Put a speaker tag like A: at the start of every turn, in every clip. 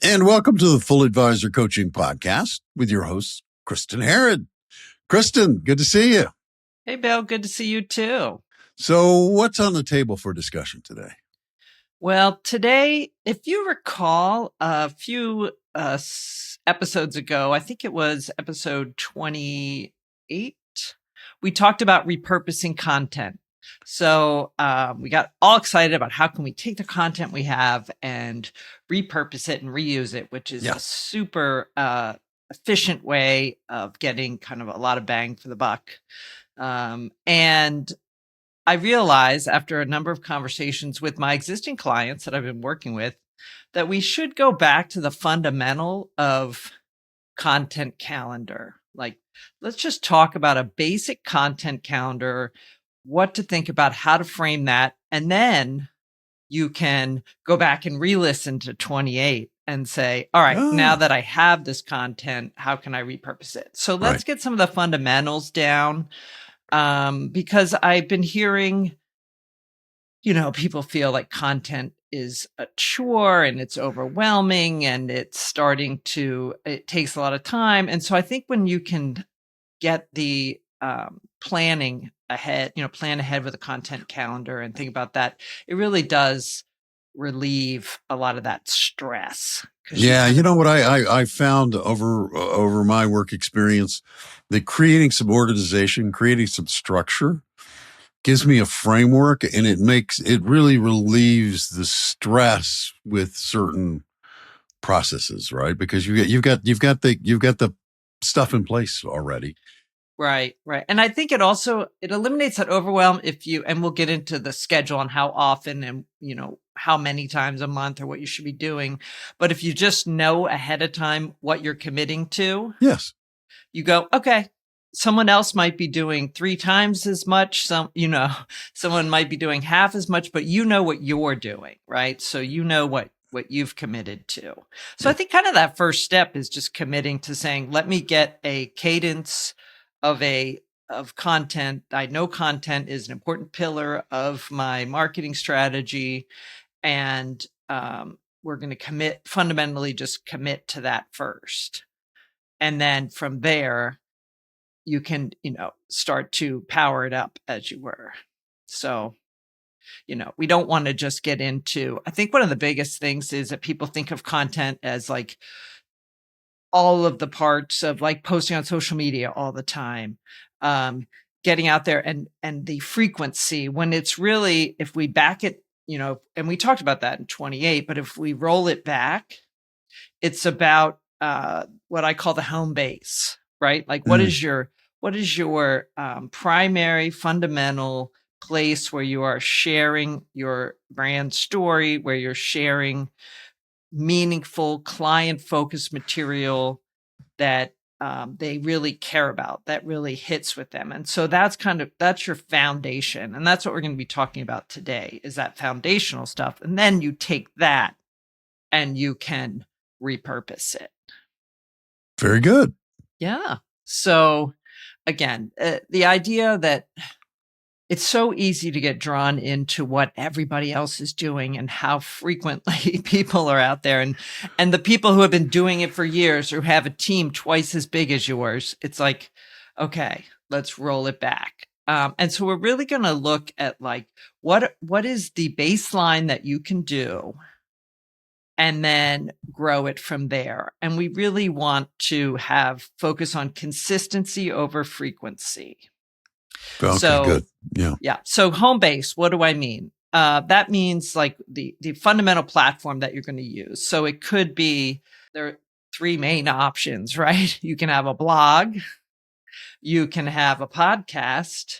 A: And welcome to the Full Advisor Coaching Podcast with your host, Kristin Herod. Kristin, good to see you.
B: Hey, Bill, good to see you too.
A: So what's on the table for discussion today?
B: Well, today, if you recall a few episodes ago, I think it was episode 28, we talked about repurposing content. So we got all excited about how can we take the content we have and repurpose it and reuse it, which is a super efficient way of getting kind of a lot of bang for the buck. And I realized after a number of conversations with my existing clients that I've been working with that we should go back to the fundamental of content calendar. Like, let's just talk about a basic content calendar, what to think about, how to frame that. And then you can go back and re-listen to 28 and say, all right, now that I have this content, how can I repurpose it? So let's get some of the fundamentals down. Because I've been hearing, people feel like content is a chore and it's overwhelming and it takes a lot of time. And so I think when you can get the planning ahead, plan ahead with a content calendar and think about that, it really does relieve a lot of that stress.
A: Yeah, you know what I found over my work experience, that creating some organization, creating some structure gives me a framework, and it really relieves the stress with certain processes, right? Because you've got the stuff in place already.
B: Right. And I think it eliminates that overwhelm and we'll get into the schedule on how often and, how many times a month or what you should be doing. But if you just know ahead of time what you're committing to,
A: yes,
B: you go, okay, someone else might be doing 3 times as much. Someone might be doing half as much, but you know what you're doing, right? So you know what you've committed to. So I think kind of that first step is just committing to saying, let me get a cadence of content. I know content is an important pillar of my marketing strategy, and we're going to fundamentally just commit to that first. And then from there, you can, start to power it up as you were. So, we don't want to just get into, I think one of the biggest things is that people think of content as like all of the parts of like posting on social media all the time, getting out there and the frequency, when it's really, if we back it, and we talked about that in 28, but if we roll it back, it's about what I call the home base, right? Like what is your primary fundamental place where you are sharing your brand story, where you're sharing meaningful client-focused material that they really care about, that really hits with them. And so that's your foundation. And that's what we're going to be talking about today, is that foundational stuff. And then you take that and you can repurpose it.
A: Very good.
B: Yeah. So again, the idea that it's so easy to get drawn into what everybody else is doing and how frequently people are out there, and the people who have been doing it for years or have a team twice as big as yours. It's like, okay, let's roll it back. And so we're really going to look at like, what is the baseline that you can do, and then grow it from there. And we really want to focus on consistency over frequency.
A: Okay, so good.
B: Yeah. So home base, what do I mean? That means like the fundamental platform that you're going to use. So it could be, there are 3 main options, right? You can have a blog, you can have a podcast,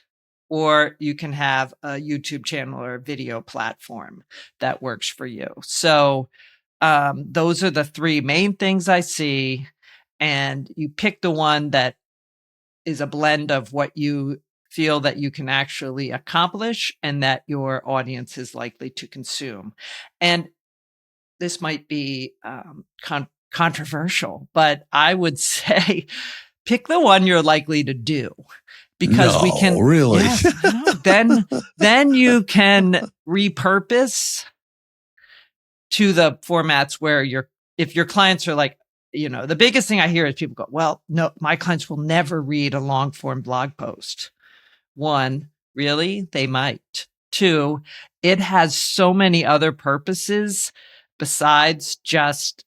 B: or you can have a YouTube channel or a video platform that works for you. So those are the 3 main things I see. And you pick the one that is a blend of what you feel that you can actually accomplish and that your audience is likely to consume. And this might be controversial, but I would say pick the one you're likely to do, because we can
A: really.
B: Yes, then you can repurpose to the formats where if your clients are like, the biggest thing I hear is people go, well, no, my clients will never read a long form blog post. One, really? They might. Two, it has so many other purposes besides just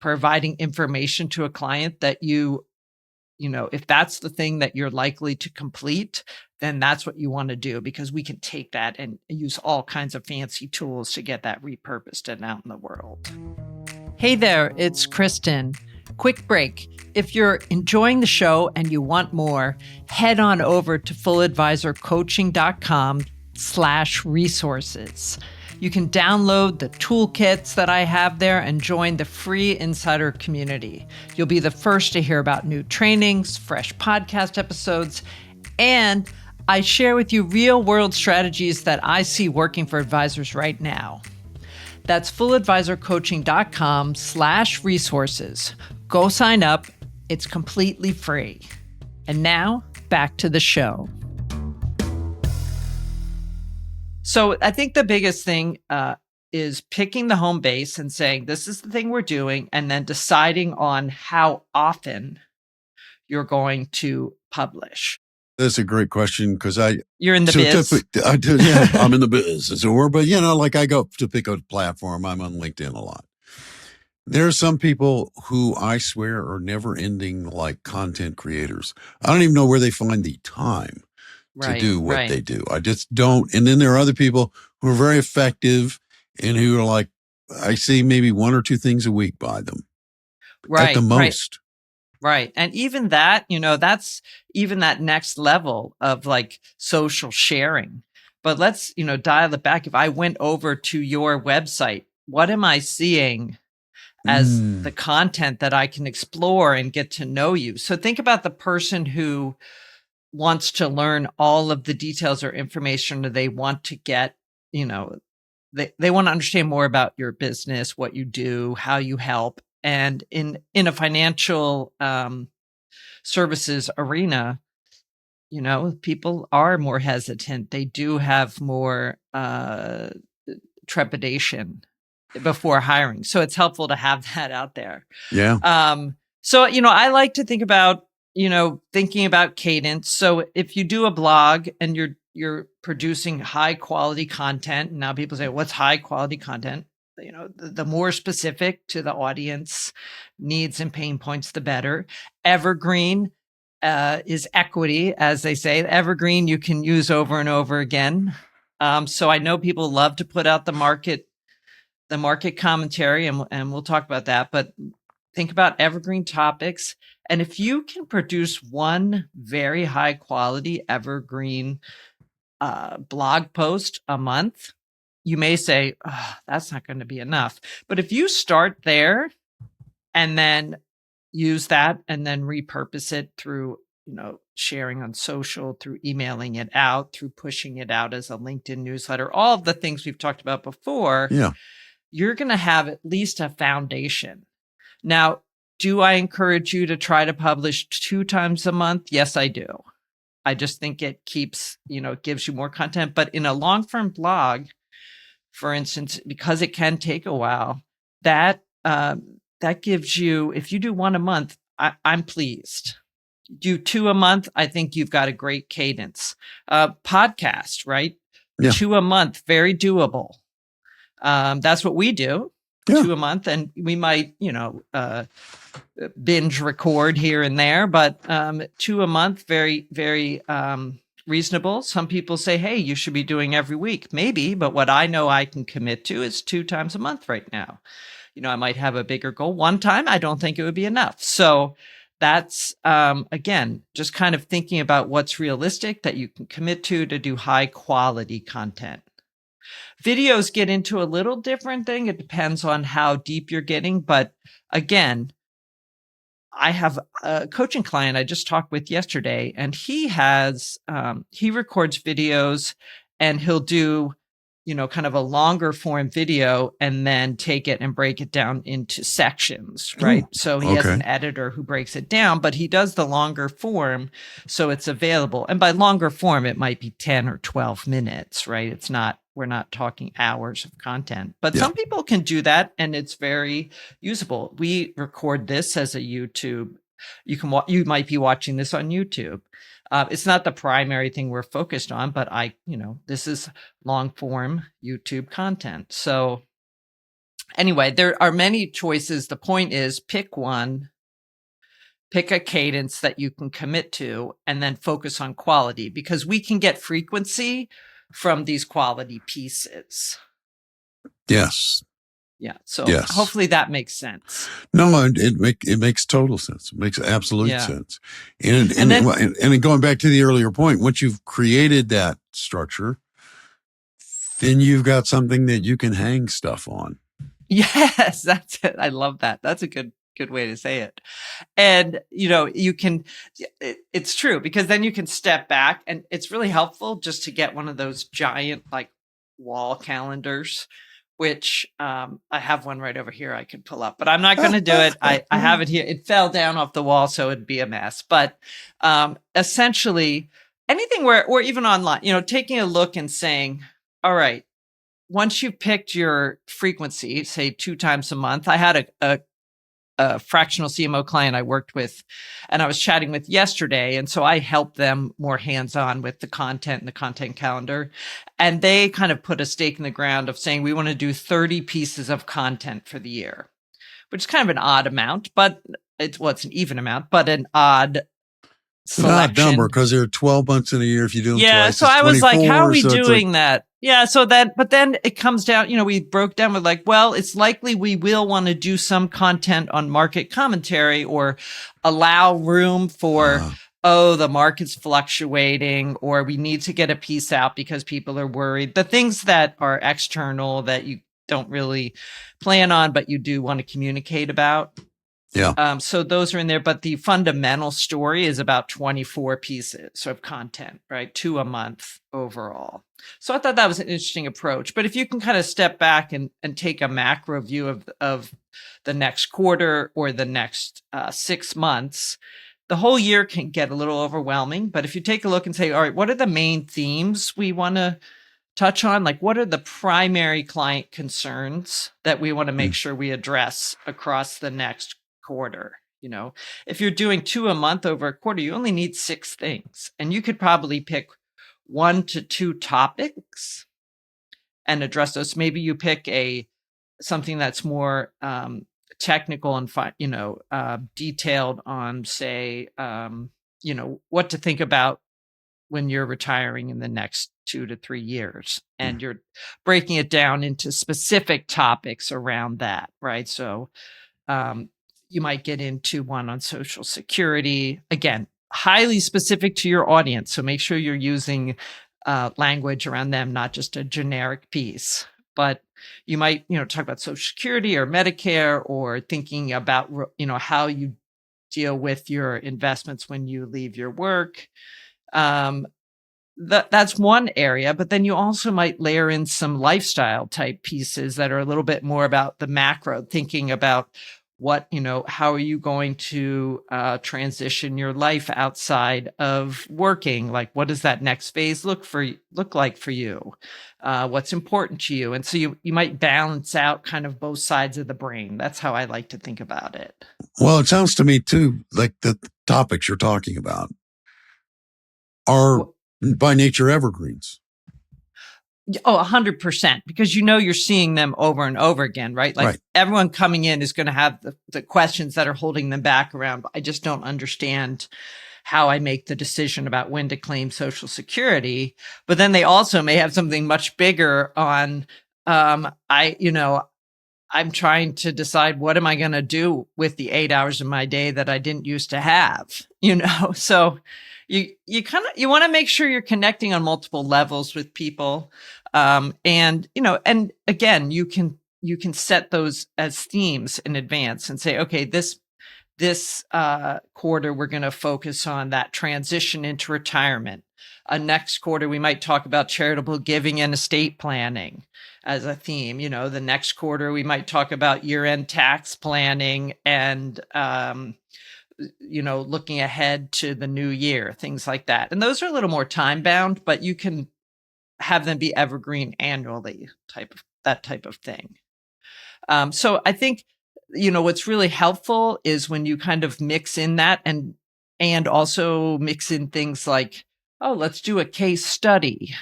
B: providing information to a client that if that's the thing that you're likely to complete, then that's what you want to do, because we can take that and use all kinds of fancy tools to get that repurposed and out in the world. Hey there, it's Kristin. Quick break. If you're enjoying the show and you want more, head on over to fulladvisorcoaching.com/resources. You can download the toolkits that I have there and join the free insider community. You'll be the first to hear about new trainings, fresh podcast episodes, and I share with you real-world strategies that I see working for advisors right now. That's fulladvisorcoaching.com/resources. Go sign up. It's completely free. And now, back to the show. So I think the biggest thing is picking the home base and saying, this is the thing we're doing, and then deciding on how often you're going to publish.
A: That's a great question, because
B: you're in the biz.
A: I do, yeah, I'm in the biz, as it were. But, like I go to pick a platform, I'm on LinkedIn a lot. There are some people who I swear are never ending, like content creators. I don't even know where they find the time to do what they do. I just don't. And then there are other people who are very effective and who are like, I see maybe one or two things a week by them. At the most.
B: Right. And even that, that's even that next level of like social sharing. But let's, dial it back. If I went over to your website, what am I seeing as the content that I can explore and get to know you? So think about the person who wants to learn all of the details or information that they want to get, they want to understand more about your business, what you do, how you help. And in a financial services arena, people are more hesitant. They do have more trepidation before hiring. So it's helpful to have that out there.
A: Yeah.
B: So, I like to think about, thinking about cadence. So if you do a blog and you're producing high quality content, and now people say, what's high quality content? The more specific to the audience needs and pain points, the better. Evergreen is equity, as they say. Evergreen you can use over and over again. So I know people love to put out the market commentary, and we'll talk about that. But think about evergreen topics, and if you can produce one very high quality evergreen blog post a month, you may say, that's not going to be enough. But if you start there and then use that and then repurpose it through, sharing on social, through emailing it out, through pushing it out as a LinkedIn newsletter, all of the things we've talked about before, you're going to have at least a foundation. Now, do I encourage you to try to publish 2 times a month? Yes, I do. I just think it keeps, gives you more content. But in a long-form blog, for instance, because it can take a while, that gives you, if you do 1 a month, I'm pleased. Do 2 a month, I think you've got a great cadence. Podcast, right? Yeah. 2 a month, very doable. That's what we do. 2 a month, and we might, binge record here and there, but 2 a month, very, very reasonable. Some people say, hey, you should be doing every week. Maybe, but what I know I can commit to is 2 times a month right now. I might have a bigger goal. 1 time, I don't think it would be enough. So that's, again, just kind of thinking about what's realistic that you can commit to do high quality content. Videos get into a little different thing. It depends on how deep you're getting. But again, I have a coaching client I just talked with yesterday, and he has, he records videos, and he'll do, kind of a longer form video and then take it and break it down into sections, right? Ooh, so he has an editor who breaks it down, but he does the longer form, so it's available. And by longer form, it might be 10 or 12 minutes, right? It's not we're not talking hours of content, but
A: Yeah.
B: some people can do that and it's very usable. We record this as a YouTube. You might be watching this on YouTube. It's not the primary thing we're focused on, but this is long form YouTube content. So anyway, there are many choices. The point is pick one, pick a cadence that you can commit to, and then focus on quality, because we can get frequency from these quality pieces.
A: Yes.
B: Yeah. So
A: Yes.
B: hopefully that makes sense.
A: No, it makes total sense. It makes absolute sense. And then going back to the earlier point, once you've created that structure, then you've got something that you can hang stuff on.
B: Yes, that's it. I love that. That's a good way to say it. And, it's true, because then you can step back, and it's really helpful just to get one of those giant like wall calendars, which I have one right over here I could pull up, but I'm not going to do it. I have it here. It fell down off the wall, so it'd be a mess. But essentially anything or even online, taking a look and saying, all right, once you've picked your frequency, say 2 times a month. I had a fractional CMO client I worked with and I was chatting with yesterday. And so I helped them more hands-on with the content and the content calendar. And they kind of put a stake in the ground of saying, we want to do 30 pieces of content for the year, which is kind of an odd amount, but it's an even amount, but an odd selection.
A: It's an odd number because there are 12 months in a year. If you do them twice,
B: so I was like, how are we
A: so
B: doing that? Yeah. But then it comes down, we broke down with like, well, it's likely we will want to do some content on market commentary or allow room for, the market's fluctuating, or we need to get a piece out because people are worried. The things that are external that you don't really plan on, but you do want to communicate about.
A: Yeah.
B: So those are in there, but the fundamental story is about 24 pieces of content, right? 2 a month overall. So I thought that was an interesting approach. But if you can kind of step back and take a macro view of the next quarter or the next 6 months, the whole year can get a little overwhelming. But if you take a look and say, all right, what are the main themes we want to touch on? Like, what are the primary client concerns that we want to make sure we address across the next quarter? If you're doing 2 a month over a quarter, you only need 6 things, and you could probably pick 1 to 2 topics and address those. Maybe you pick something that's more technical and detailed on, say, what to think about when you're retiring in the next 2 to 3 years, and you're breaking it down into specific topics around that, right? So you might get into one on Social Security, again, highly specific to your audience. So make sure you're using language around them, not just a generic piece. But you might, talk about Social Security or Medicare, or thinking about, how you deal with your investments when you leave your work. That's one area, but then you also might layer in some lifestyle type pieces that are a little bit more about the macro, thinking about what, how are you going to transition your life outside of working? Like, what does that next phase look like for you? What's important to you? And so you might balance out kind of both sides of the brain. That's how I like to think about it.
A: Well, it sounds to me too like the topics you're talking about are by nature evergreens.
B: Oh, 100%, because you're seeing them over and over again, right? Like everyone coming in is going to have the questions that are holding them back around, I just don't understand how I make the decision about when to claim Social Security. But then they also may have something much bigger on, I'm trying to decide, what am I going to do with the 8 hours of my day that I didn't used to have, So you want to make sure you're connecting on multiple levels with people. And again, you can set those as themes in advance and say, okay, this quarter, we're going to focus on that transition into retirement. Next quarter, we might talk about charitable giving and estate planning as a theme. The next quarter, we might talk about year-end tax planning and, looking ahead to the new year, things like that. And those are a little more time bound, but you can have them be evergreen annually, that type of thing. So I think, what's really helpful is when you kind of mix in that and also mix in things like, oh, let's do a case study.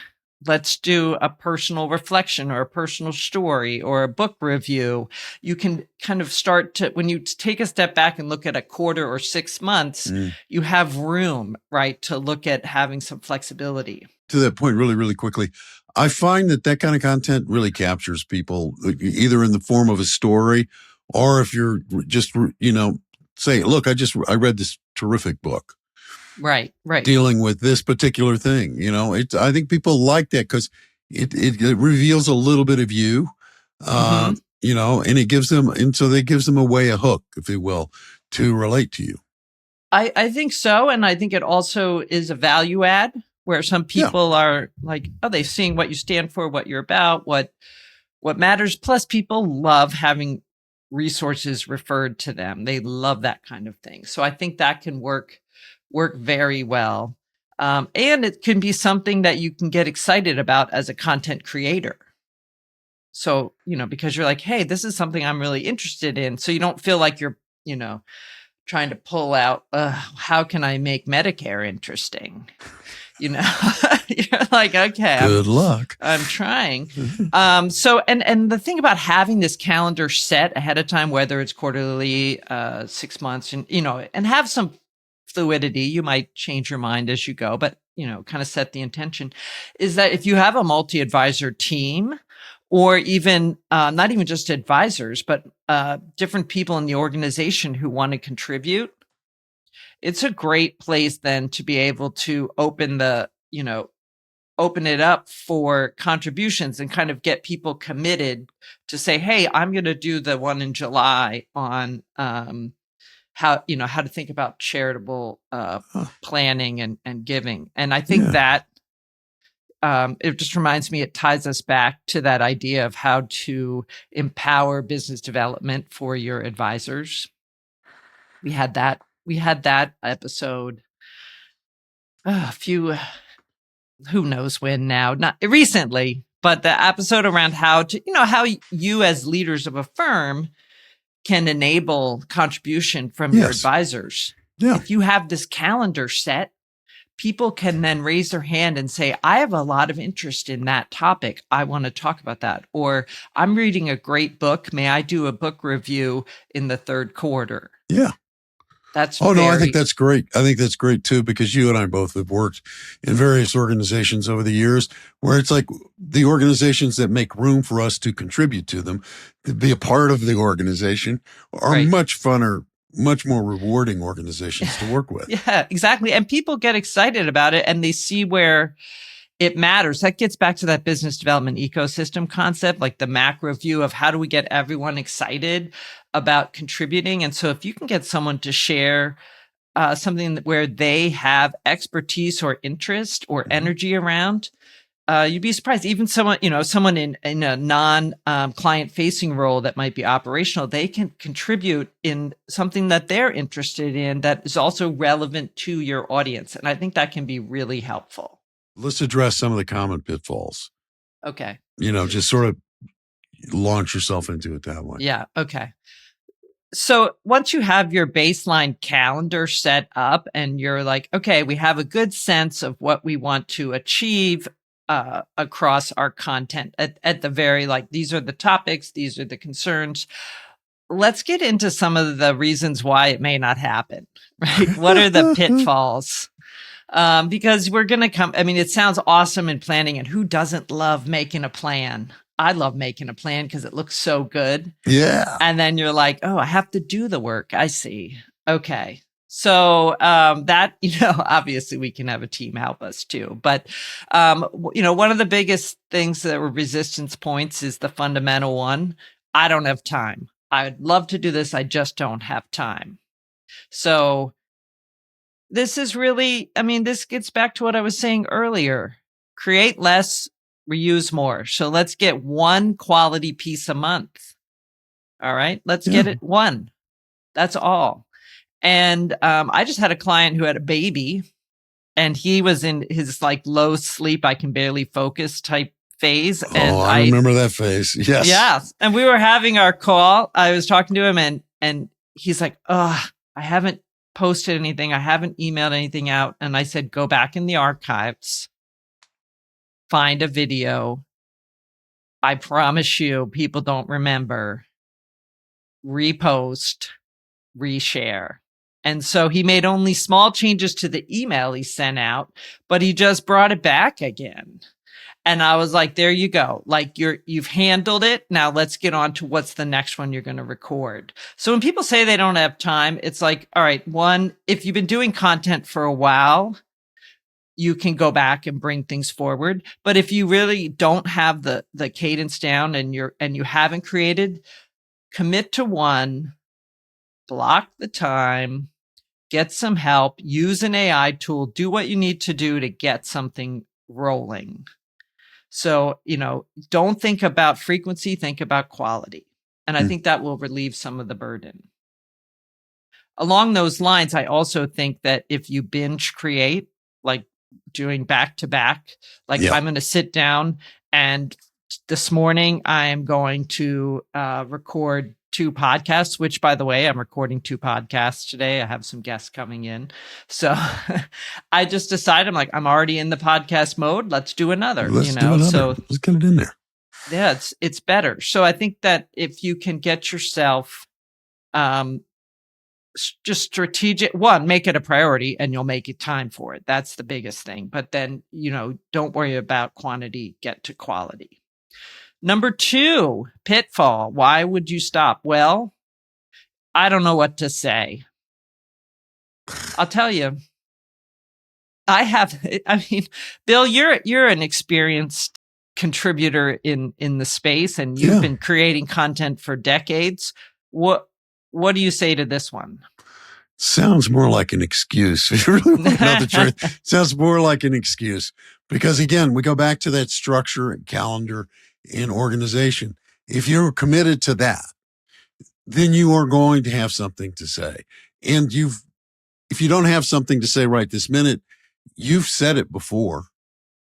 B: Let's do a personal reflection or a personal story or a book review. You can kind of start to, when you take a step back and look at a quarter or 6 months, you have room, right, to look at having some flexibility.
A: To that point, really, really quickly, I find that kind of content really captures people, either in the form of a story, or if you're just, say, look, I read this terrific book.
B: Right.
A: Dealing with this particular thing. I think people like that because it reveals a little bit of you, and it gives them, a hook, if you will, to relate to you.
B: I think so. And I think it also is a value add where some people are like, oh, they're seeing what you stand for, what you're about, what matters. Plus people love having resources referred to them. They love that kind of thing. So I think that can work very well. And it can be something that you can get excited about as a content creator. So, because you're like, hey, this is something I'm really interested in. So you don't feel like you're, trying to pull out, how can I make Medicare interesting? You're like, okay,
A: good luck.
B: I'm trying. So, and the thing about having this calendar set ahead of time, whether it's quarterly, 6 months, and, and have some fluidity, you might change your mind as you go, but, kind of set the intention, is that if you have a multi-advisor team, or even not even just advisors, but different people in the organization who want to contribute, it's a great place then to be able to open it up for contributions and kind of get people committed to say, hey, I'm going to do the one in July on how to think about charitable planning and giving. And I think that it just reminds me, it ties us back to that idea of how to empower business development for your advisors. We had that episode a few, who knows when now, not recently, but the episode around how you as leaders of a firm can enable contribution from your advisors.
A: Yeah.
B: If you have this calendar set, people can then raise their hand and say, I have a lot of interest in that topic. I want to talk about that. Or I'm reading a great book. May I do a book review in the third quarter?
A: Yeah.
B: I
A: think that's great. I think that's great too, because you and I both have worked in various organizations over the years where it's like the organizations that make room for us to contribute to them, to be a part of the organization, are much funner, much more rewarding organizations to work with.
B: Yeah, exactly. And people get excited about it and they see where it matters. That gets back to that business development ecosystem concept, like the macro view of how do we get everyone excited about contributing. And so if you can get someone to share something where they have expertise or interest or energy around, you'd be surprised. Even someone in a non-client facing role that might be operational, they can contribute in something that they're interested in that is also relevant to your audience. And I think that can be really helpful.
A: Let's address some of the common pitfalls.
B: Okay.
A: Just sort of launch yourself into it that way.
B: Yeah. Okay. So once you have your baseline calendar set up and you're like, okay, we have a good sense of what we want to achieve across our content at the very, these are the topics, these are the concerns. Let's get into some of the reasons why it may not happen, right? What are the pitfalls? Because we're going to it sounds awesome in planning, and who doesn't love making a plan? I love making a plan because it looks so good.
A: Yeah.
B: And then you're like, oh, I have to do the work. I see. Okay. So that, obviously we can have a team help us too. But, one of the biggest things that were resistance points is the fundamental one. I don't have time. I'd love to do this. I just don't have time. So this is really, this gets back to what I was saying earlier. Create less, reuse more. So let's get one quality piece a month. All right. Let's get it one. That's all. And I just had a client who had a baby and he was in his like low sleep, I can barely focus type phase.
A: Oh,
B: And
A: I remember that phase. Yes.
B: Yes. And we were having our call. I was talking to him and he's like, oh, I haven't posted anything. I haven't emailed anything out. And I said, go back in the archives, find a video. I promise you, people don't remember. Repost, reshare. And so he made only small changes to the email he sent out, but he just brought it back again. And I was like, there you go. Like you've handled it. Now let's get on to what's the next one you're going to record. So when people say they don't have time, it's like, all right, one, if you've been doing content for a while, you can go back and bring things forward. But if you really don't have the cadence down and you haven't created, commit to one, block the time, get some help, use an AI tool, do what you need to do to get something rolling. So, don't think about frequency, think about quality. And I think that will relieve some of the burden. Along those lines, I also think that if you binge create, like doing back to back, like if I'm going to sit down and this morning I am going to record 2 podcasts, which by the way, I'm recording 2 podcasts today. I have some guests coming in. So I just decided I'm already in the podcast mode. Let's do another,
A: do another. So let's get it in there.
B: Yeah, it's better. So I think that if you can get yourself just strategic, one, make it a priority and you'll make it time for it. That's the biggest thing. But then, don't worry about quantity, get to quality. Number 2, pitfall. Why would you stop? Well, I don't know what to say. I'll tell you. Bill, you're an experienced contributor in the space and you've been creating content for decades. What do you say to this one?
A: Sounds more like an excuse. If you really want to know the truth, sounds more like an excuse. Because again, we go back to that structure and calendar and organization. If you're committed to that, then you are going to have something to say. And if you don't have something to say right this minute, you've said it before.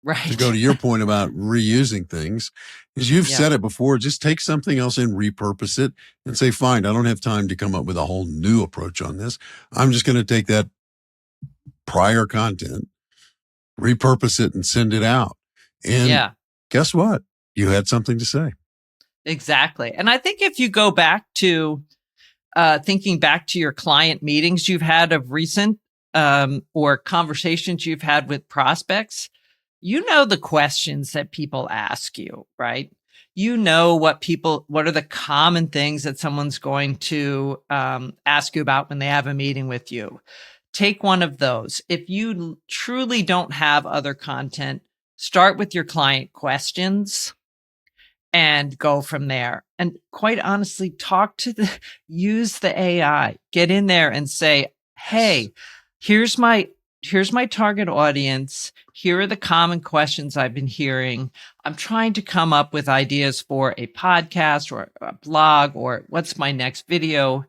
B: Right.
A: To go to your point about reusing things, is you've said it before, just take something else and repurpose it and say, fine, I don't have time to come up with a whole new approach on this. I'm just going to take that prior content, repurpose it and send it out. And guess what? You had something to say.
B: Exactly. And I think if you go back to thinking back to your client meetings you've had of recent or conversations you've had with prospects, the questions that people ask you, right? What are the common things that someone's going to ask you about when they have a meeting with you. Take one of those. If you truly don't have other content, start with your client questions and go from there. And quite honestly, use the AI, get in there and say, hey, here's my target audience. Here are the common questions I've been hearing. I'm trying to come up with ideas for a podcast or a blog or what's my next video.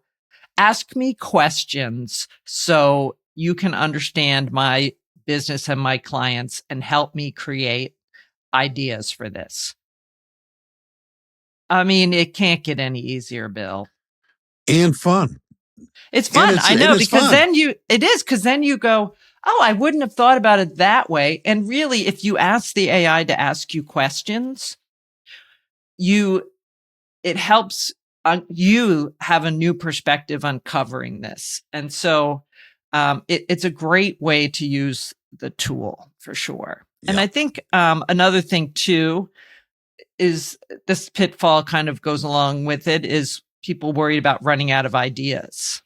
B: Ask me questions so you can understand my business and my clients and help me create ideas for this. It can't get any easier, Bill.
A: And fun.
B: It's fun. I know, because then you go, oh, I wouldn't have thought about it that way. And really, if you ask the AI to ask you questions, it helps you have a new perspective on covering this. And so it's a great way to use the tool for sure. Yeah. And I think another thing too is this pitfall kind of goes along with it is people worried about running out of ideas.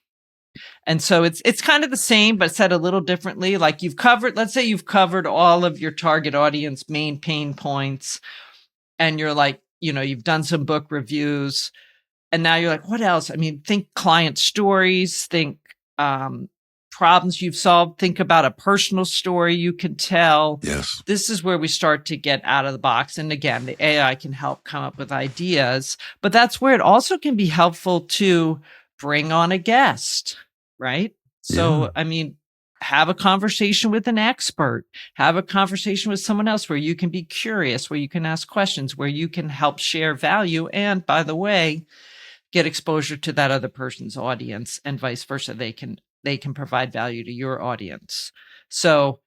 B: And so it's kind of the same, but said a little differently. Like let's say you've covered all of your target audience main pain points and you're like, you've done some book reviews and now you're like, what else? Think client stories, think problems you've solved, think about a personal story you can tell.
A: Yes.
B: This is where we start to get out of the box. And again, the AI can help come up with ideas, but that's where it also can be helpful to bring on a guest. Right. So, have a conversation with an expert, have a conversation with someone else where you can be curious, where you can ask questions, where you can help share value. And by the way, get exposure to that other person's audience and vice versa. They can provide value to your audience. So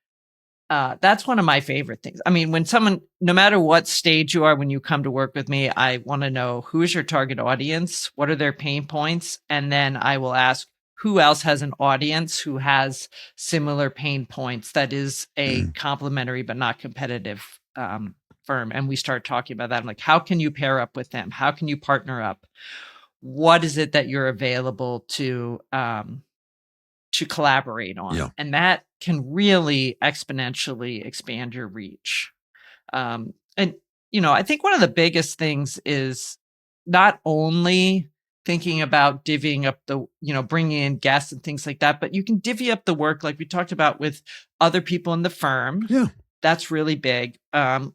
B: that's one of my favorite things. I mean, when someone, no matter what stage you are, when you come to work with me, I want to know who is your target audience, what are their pain points, and then I will ask who else has an audience who has similar pain points that is a complementary but not competitive firm. And we start talking about that. I'm like, how can you pair up with them? How can you partner up? What is it that you're available to collaborate on?
A: Yeah.
B: And that can really exponentially expand your reach. And, I think one of the biggest things is not only thinking about divvying up bringing in guests and things like that, but you can divvy up the work like we talked about with other people in the firm.
A: Yeah.
B: That's really big.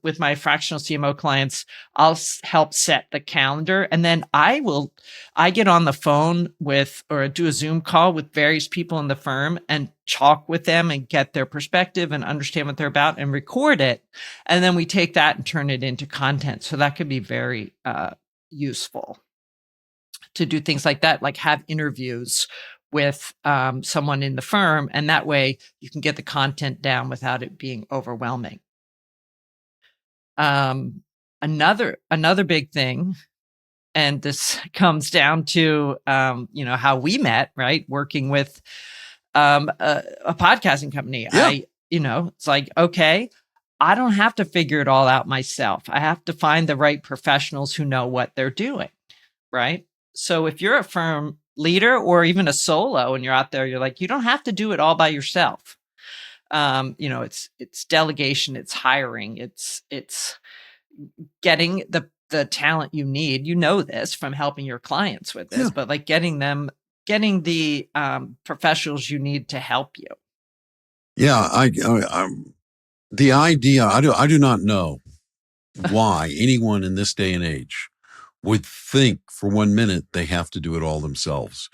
B: With my fractional CMO clients, I'll help set the calendar, and then I get on the phone with or do a Zoom call with various people in the firm and talk with them and get their perspective and understand what they're about and record it. And then we take that and turn it into content. So that could be very useful to do things like that, like have interviews with someone in the firm, and that way you can get the content down without it being overwhelming. Another big thing, and this comes down to how we met, right? Working with a podcasting company.
A: Yeah.
B: It's like, okay, I don't have to figure it all out myself. I have to find the right professionals who know what they're doing, right? So if you're a firm leader or even a solo and you're out there, you're like, you don't have to do it all by yourself. It's delegation, it's hiring, it's getting the talent you need. You know this from helping your clients with this, but like getting the professionals you need to help you.
A: Yeah. The idea, I do not know why anyone in this day and age would think for 1 minute they have to do it all themselves.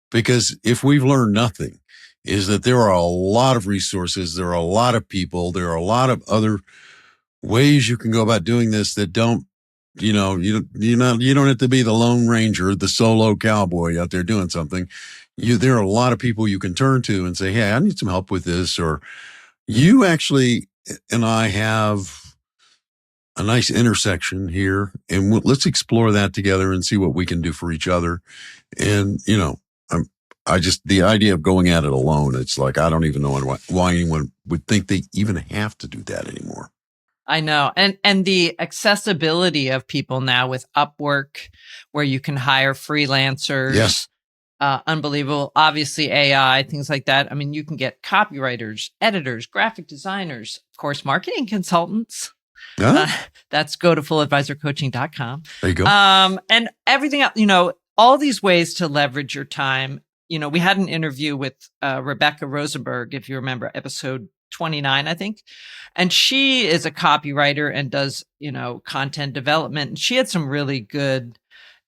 A: Because if we've learned nothing, is that there are a lot of resources, there are a lot of people, there are a lot of other ways you can go about doing this that don't, you don't have to be the Lone Ranger, the solo cowboy out there doing something. There are a lot of people you can turn to and say, hey, I need some help with this, or you actually and I have a nice intersection here, and let's explore that together and see what we can do for each other. And, the idea of going at it alone, it's like, I don't even know why anyone would think they even have to do that anymore.
B: I know. And the accessibility of people now with Upwork, where you can hire freelancers.
A: Yes.
B: Unbelievable. Obviously AI, things like that. I mean, you can get copywriters, editors, graphic designers, of course, marketing consultants. That's go to fulladvisorcoaching.com.
A: There you go.
B: And everything else, all these ways to leverage your time. We had an interview with Rebecca Rosenberg, if you remember, episode 29, I think. And she is a copywriter and does, content development. And she had some really good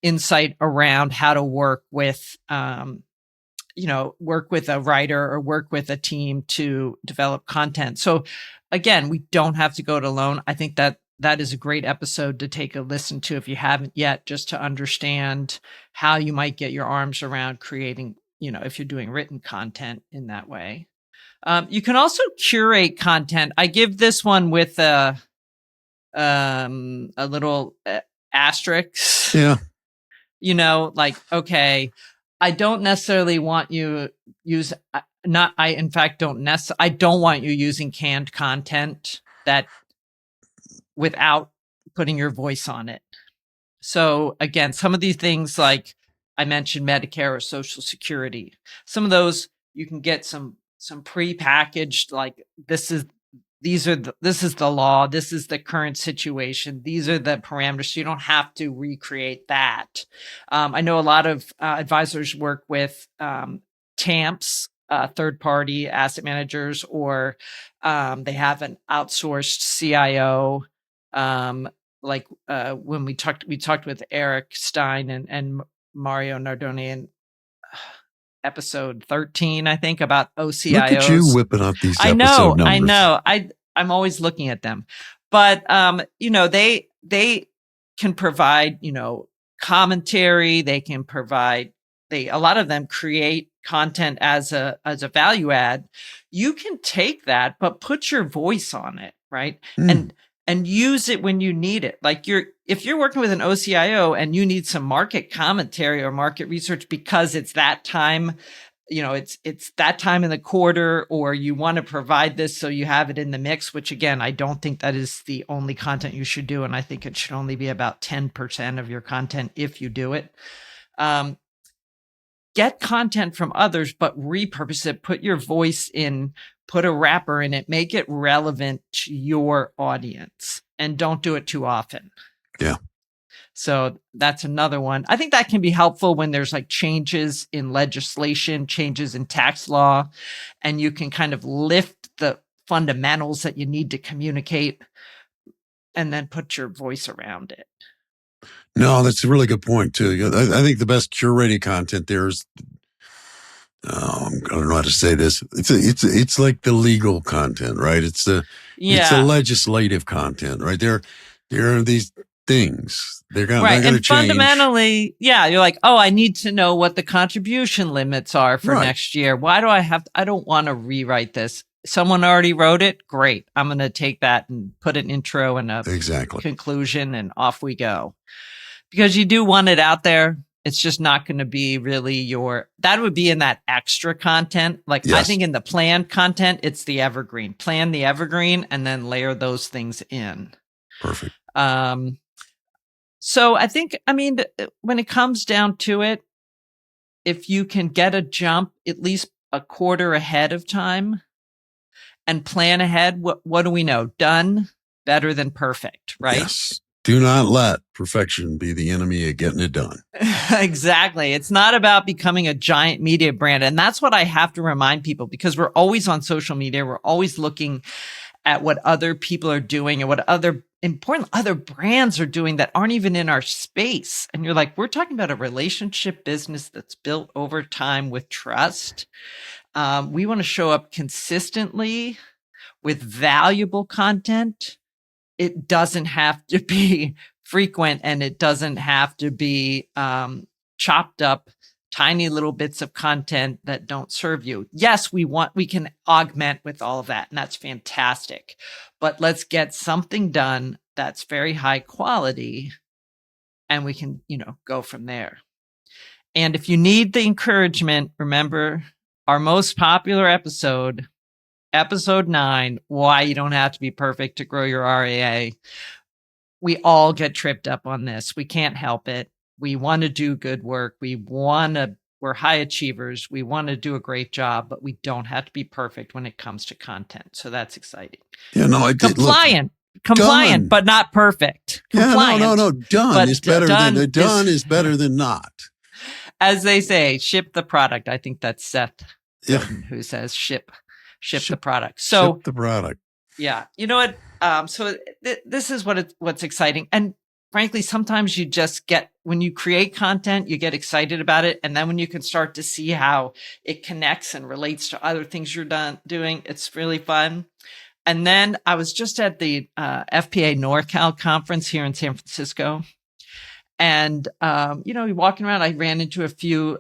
B: insight around how to work with, work with a writer or work with a team to develop content. So again, we don't have to go it alone. I think that is a great episode to take a listen to if you haven't yet, just to understand how you might get your arms around creating, if you're doing written content in that way. You can also curate content. I give this one with a little asterisk.
A: Yeah.
B: Okay, I don't necessarily want you use I don't want you using canned content that without putting your voice on it. So again, some of these things, like I mentioned Medicare or Social Security, some of those you can get some pre-packaged, like this is the law, this is the current situation, these are the parameters, so you don't have to recreate that. I know a lot of advisors work with TAMPs, third-party asset managers, or they have an outsourced CIO. When we talked with Eric Stein and Mario Nardoni, and episode 13, I think, about OCIOs.
A: Look at you whipping up these
B: I
A: episode numbers.
B: I know. I'm always looking at them. But, they can provide, commentary. They can provide, a lot of them create content as a value add. You can take that, but put your voice on it, right? And use it when you need it. Like if you're working with an OCIO and you need some market commentary or market research because it's that time, it's that time in the quarter, or you want to provide this so you have it in the mix, which again, I don't think that is the only content you should do. And I think it should only be about 10% of your content if you do it. Get content from others, but repurpose it, put your voice in, put a wrapper in it, make it relevant to your audience, and don't do it too often.
A: Yeah.
B: So that's another one. I think that can be helpful when there's like changes in legislation, changes in tax law, and you can kind of lift the fundamentals that you need to communicate and then put your voice around it.
A: No, that's a really good point too. I think the best curated content there is, I don't know how to say this. It's like the legal content, right? It's the legislative content, right? There are these things. They're going to change.
B: Fundamentally, you're like, oh, I need to know what the contribution limits are for next year. Why do I don't want to rewrite this. Someone already wrote it. Great. I'm going to take that and put an intro and a conclusion, and off we go. Because you do want it out there. It's just not going to be really that would be in that extra content. Like I think in the planned content, it's the evergreen. Plan the evergreen and then layer those things in.
A: Perfect.
B: So I think, when it comes down to it, if you can get a jump at least a quarter ahead of time and plan ahead, what do we know? Done, better than perfect, right?
A: Yes. Do not let perfection be the enemy of getting it done.
B: Exactly. It's not about becoming a giant media brand. And that's what I have to remind people, because we're always on social media. We're always looking at what other people are doing and what other brands are doing that aren't even in our space. And you're like, we're talking about a relationship business that's built over time with trust. We want to show up consistently with valuable content. It doesn't have to be frequent, and it doesn't have to be chopped up tiny little bits of content that don't serve you. Yes, we can augment with all of that, and that's fantastic. But let's get something done that's very high quality, and we can, go from there. And if you need the encouragement, remember our most popular episode 9, why you don't have to be perfect to grow your RAA. We all get tripped up on this. We can't help it. We want to do good work. We're high achievers. We want to do a great job, but we don't have to be perfect when it comes to content. So that's exciting.
A: Yeah, no, I did.
B: Compliant, but not perfect. Compliant,
A: no. Done is better is better than not.
B: As they say, ship the product. I think that's Seth who says ship the product. So
A: ship the product.
B: Yeah. You know what? So this is what's exciting. And frankly, sometimes you just when you create content, you get excited about it. And then when you can start to see how it connects and relates to other things you're doing, it's really fun. And then I was just at the FPA NorCal conference here in San Francisco. And, walking around, I ran into a few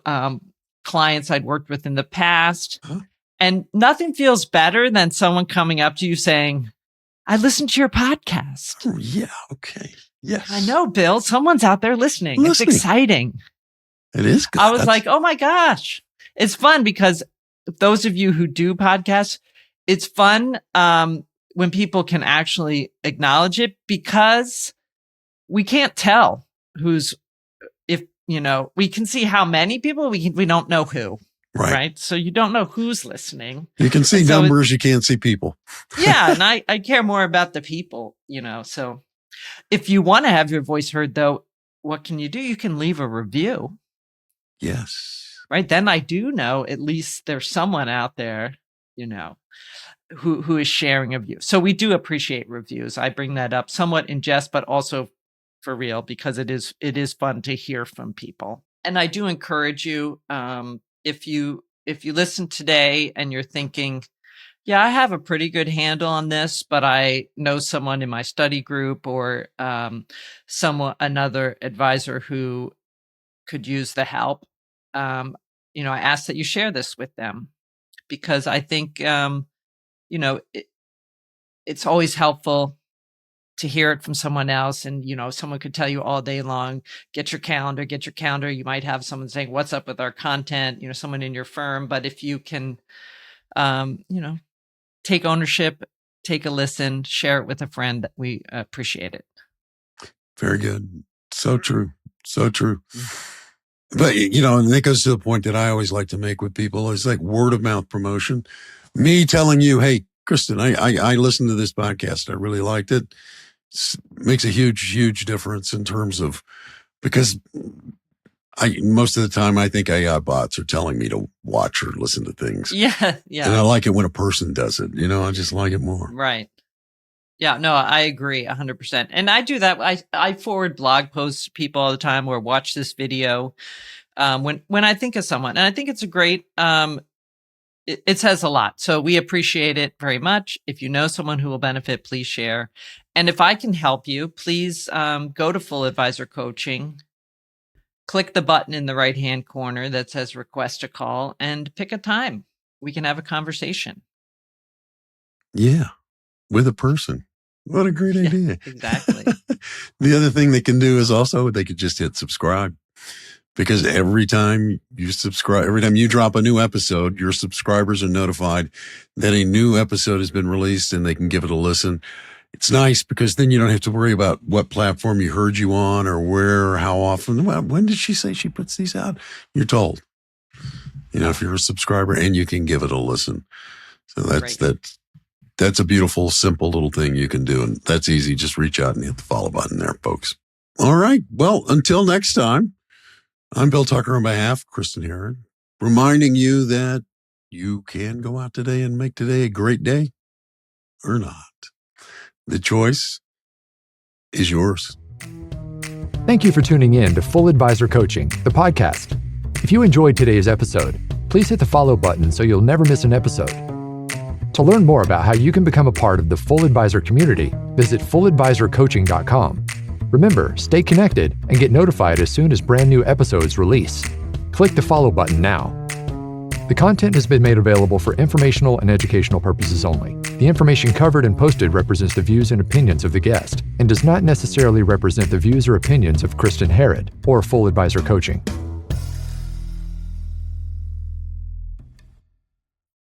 B: clients I'd worked with in the past. Huh? And nothing feels better than someone coming up to you saying, I listened to your podcast.
A: Oh, yeah. Okay. Yes.
B: I know, Bill. Someone's out there listening. It's exciting.
A: It is good.
B: I was like, oh my gosh. It's fun because those of you who do podcasts, it's fun when people can actually acknowledge it, because we can't tell we can see how many people, we don't know who. Right. So you don't know who's listening.
A: You can see numbers. You can't see people.
B: Yeah. And I care more about the people, so if you want to have your voice heard, though, what can you do? You can leave a review.
A: Yes.
B: Right. Then I do know at least there's someone out there, who is sharing a view. So we do appreciate reviews. I bring that up somewhat in jest, but also for real, because it is fun to hear from people. And I do encourage you, if you listen today and you're thinking, yeah, I have a pretty good handle on this, but I know someone in my study group or another advisor who could use the help. I ask that you share this with them, because I think, it's always helpful to hear it from someone else. And, someone could tell you all day long, get your calendar. You might have someone saying, what's up with our content, someone in your firm. But if you can, take ownership, take a listen, share it with a friend, we appreciate it.
A: Very good. So true. So true. But, and that goes to the point that I always like to make with people. It's like word of mouth promotion. Me telling you, hey, Kristin, I listened to this podcast. I really liked it. Makes a huge, huge difference in terms of, because most of the time I think AI bots are telling me to watch or listen to things.
B: Yeah.
A: And I like it when a person does it. I just like it more.
B: Right. Yeah, no, I agree 100%. And I do that. I forward blog posts to people all the time, or watch this video when I think of someone. And I think it's a great, it says a lot. So we appreciate it very much. If you know someone who will benefit, please share. And if I can help you, please go to Full Advisor Coaching, click the button in the right-hand corner that says request a call, and pick a time. We can have a conversation.
A: Yeah, with a person. What a great idea.
B: Exactly.
A: The other thing they can do is also they could just hit subscribe, because every time you subscribe, every time you drop a new episode, your subscribers are notified that a new episode has been released and they can give it a listen. It's nice because then you don't have to worry about what platform you heard you on or where or how often. Well, when did she say she puts these out? You're told, if you're a subscriber, and you can give it a listen. So that's a beautiful, simple little thing you can do. And that's easy. Just reach out and hit the follow button there, folks. All right. Well, until next time, I'm Bill Tucker on behalf of Kristin Herron, reminding you that you can go out today and make today a great day or not. The choice is yours.
C: Thank you for tuning in to Full Advisor Coaching, the podcast. If you enjoyed today's episode, please hit the follow button so you'll never miss an episode. To learn more about how you can become a part of the Full Advisor community, visit fulladvisorcoaching.com. Remember, stay connected and get notified as soon as brand new episodes release. Click the follow button now. The content has been made available for informational and educational purposes only. The information covered and posted represents the views and opinions of the guest and does not necessarily represent the views or opinions of Kristin Herron or Full Advisor Coaching.